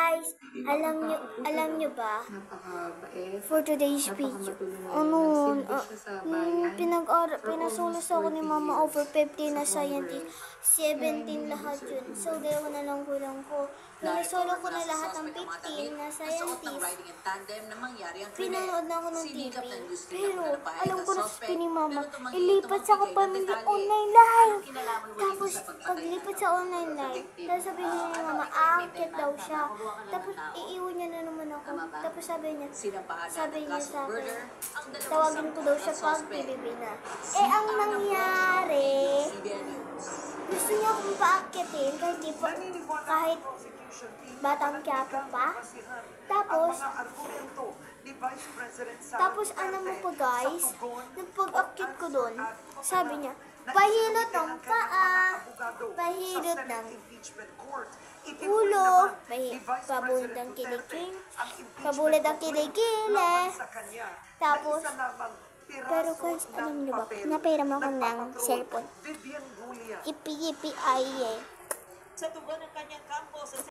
Guys, alam nyo ba, Napakabait. for today's video, pinasulos ako ni Mama over 50 na scientist, 17 lahat yun. So, dalawa na lang kulang ko. Pinasolo ko na lahat ng 15 na scientist. Pinanood na ako ng TV. Pero, alam ko na si ni Mama, ilipat sa kapamilya online live. Tapos, paglipat sa online live, tapos sabi ni Mama, aakit daw siya. Tapos, iiwan niya na naman ako. Tapos sabi niya sa akin, tawagin ko daw siya pag PBB na. Ang nangyari, gusto niya akong paakitin kahit Batang Quiapo pa. Tapos ano mo pa guys, nagpag-akit ko doon, sabi niya, pahilot ng paa, pahilot ng ulo, pabulit ang kilikili, pabulit ang kilikili. Tapos, pero guys, alam niyo ba, napairam ako ng cellphone. Ipi-ipi ay Sa tugon ng kanyang kampo sa